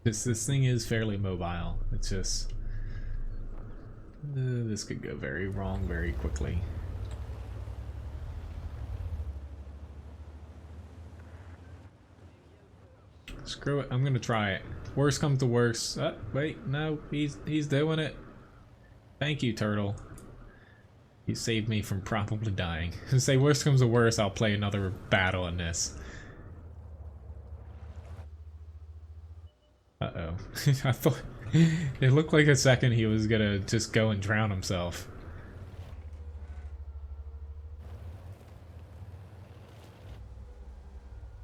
This thing is fairly mobile. It's just this could go very wrong very quickly. Screw it, I'm gonna try it. Worst comes to worst. Wait, no, he's doing it. Thank you, turtle. You saved me from probably dying. Say worst comes to worst, I'll play another battle in this. Uh-oh. I thought it looked like a second he was gonna just go and drown himself.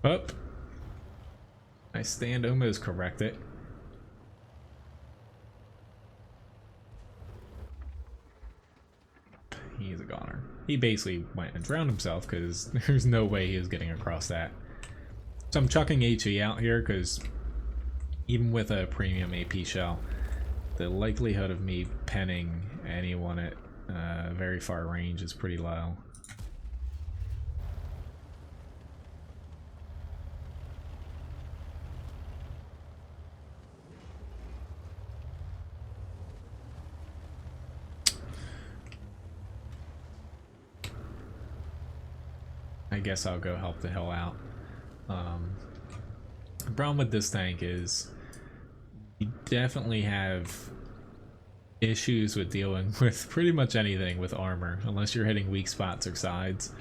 Up. I stand almost corrected. He's a goner. He basically went and drowned himself because there's no way he was getting across that. So I'm chucking HE out here because even with a premium AP shell, the likelihood of me penning anyone at very far range is pretty low. I guess I'll go help the hell out. The problem with this tank is you definitely have issues with dealing with pretty much anything with armor, unless you're hitting weak spots or sides.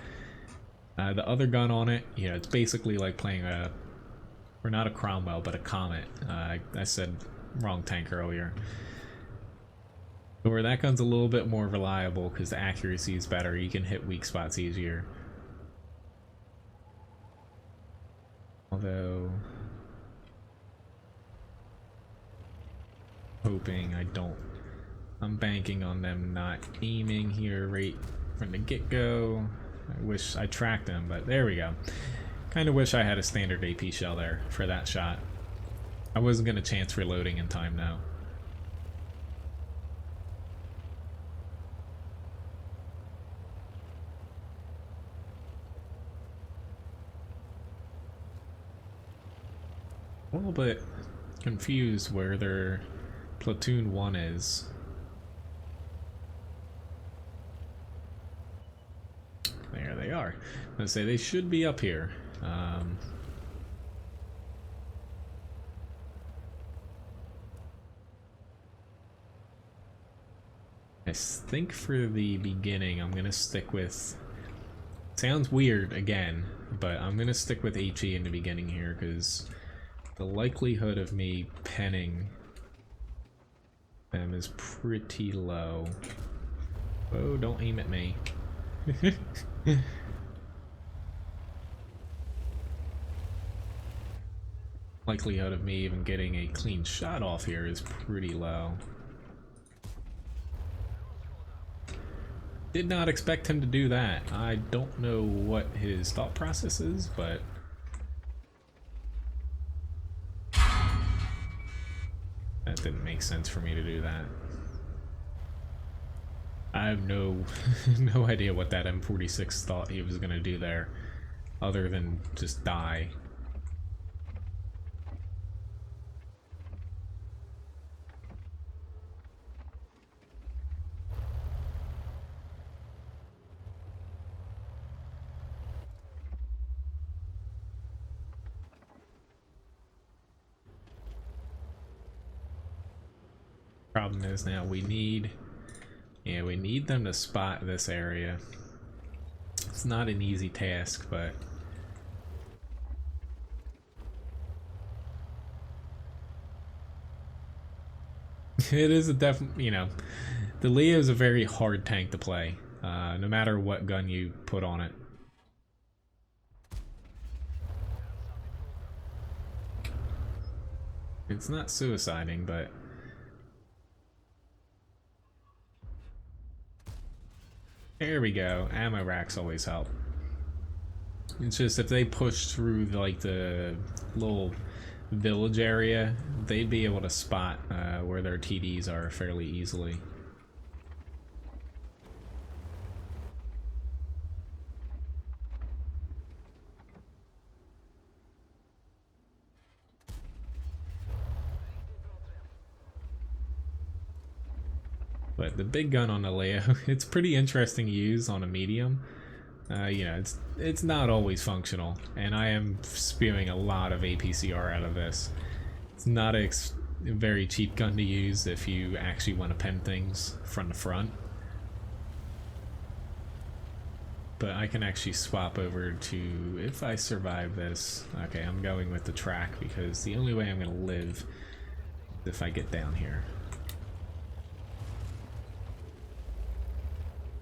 The other gun on it, you know, it's basically like playing a, or not a Cromwell, but a Comet. I said wrong tank earlier. Where that gun's a little bit more reliable because the accuracy is better, you can hit weak spots easier. Although, hoping I don't. I'm banking on them not aiming here right from the get-go. I wish I tracked them, but there we go. Kind of wish I had a standard AP shell there for that shot. I wasn't going to chance reloading in time now. A little bit confused where their platoon 1 is. There they are. Let's say they should be up here. I think for the beginning I'm gonna stick with, sounds weird again, but I'm gonna stick with HE in the beginning here because the likelihood of me penning them is pretty low. Oh, don't aim at me. Likelihood of me even getting a clean shot off here is pretty low. Did not expect him to do that. I don't know what his thought process is, but that didn't make sense for me to do that. I have no no idea what that M46 thought he was gonna do there, other than just die. Problem is now we need them to spot this area. It's not an easy task, but it is a you know, the Leo is a very hard tank to play, no matter what gun you put on it. It's not suiciding, but there we go. Ammo racks always help. It's just if they push through like the little village area, they'd be able to spot where their TDs are fairly easily. But the big gun on the Leo, it's pretty interesting to use on a medium. You know, it's not always functional, and I am spewing a lot of APCR out of this. It's not a very cheap gun to use if you actually want to pen things from the front. But I can actually swap over to, if I survive this, okay, I'm going with the track because the only way I'm going to live is if I get down here.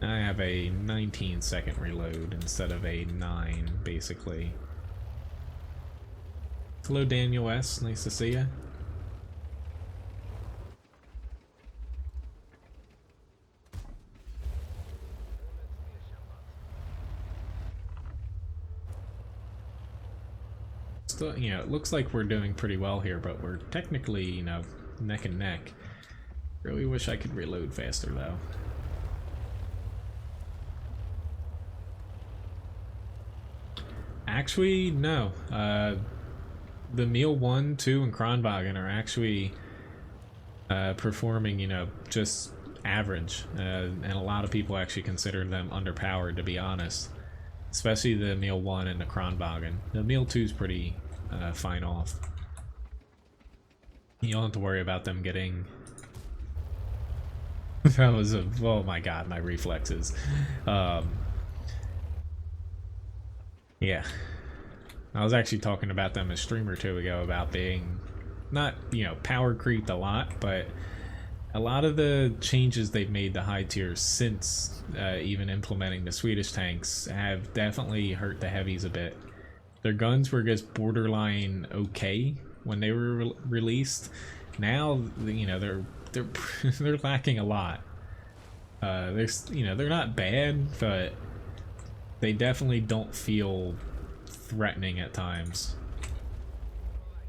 I have a 19-second reload instead of a 9, basically. Hello, Daniel S. Nice to see you. Still, you know, it looks like we're doing pretty well here, but we're technically, you know, neck and neck. Really wish I could reload faster, though. Actually, no. The Meal 1, 2, and Kronwagen are actually performing, you know, just average. And a lot of people actually consider them underpowered, to be honest. Especially the Meal 1 and the Kronwagen. The Meal 2 is pretty fine off. You don't have to worry about them getting... That was a... Oh my god, my reflexes. Yeah. I was actually talking about them a stream or two ago about being not, you know, power creeped a lot, but a lot of the changes they've made to high tiers since even implementing the Swedish tanks have definitely hurt the heavies a bit. Their guns were just borderline okay when they were released. Now, you know, they're they're lacking a lot. There's, you know, they're not bad, but they definitely don't feel threatening at times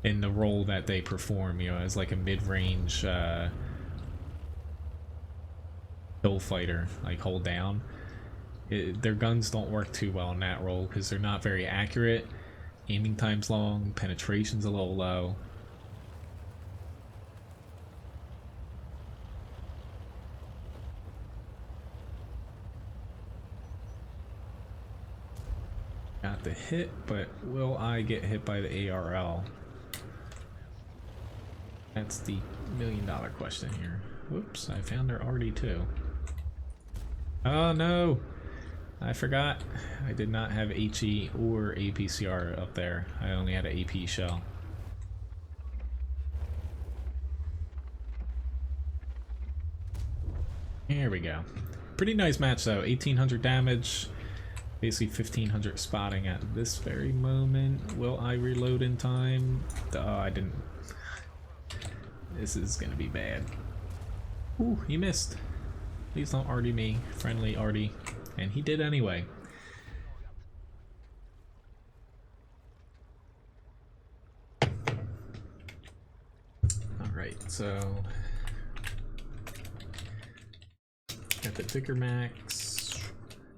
in the role that they perform, you know, as like a mid-range hill fighter, like hold down. Their guns don't work too well in that role because they're not very accurate, aiming time's long, penetration's a little low. Got the hit, but will I get hit by the ARL? That's the million-dollar question here. Whoops, I found her already too. Oh no! I forgot. I did not have HE or APCR up there. I only had an AP shell. Here we go. Pretty nice match though. 1800 damage. Basically 1500 spotting at this very moment. Will I reload in time? Oh, I didn't. This is gonna be bad. Ooh, he missed. Please don't arty me, friendly arty. And he did anyway. Alright, so got the Dicker Max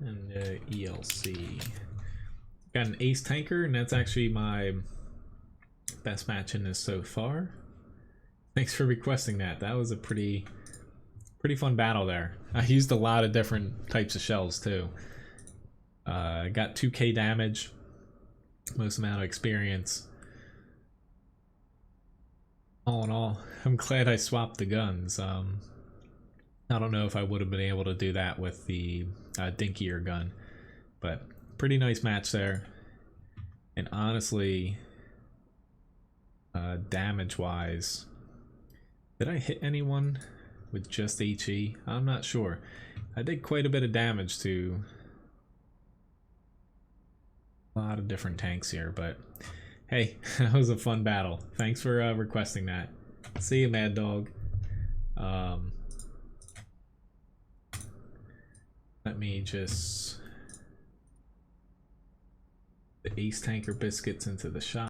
and the ELC. Got an ace tanker, and that's actually my best match in this so far. Thanks for requesting that. That was a pretty fun battle there. I used a lot of different types of shells too. Got 2k damage, most amount of experience. All in all, I'm glad I swapped the guns. I don't know if I would have been able to do that with the dinkier gun, but pretty nice match there. And honestly, damage wise, did I hit anyone with just HE? I'm not sure. I did quite a bit of damage to a lot of different tanks here, but hey, that was a fun battle. Thanks for requesting that. See you, Mad Dog. Let me just... The ace tanker biscuits into the shop.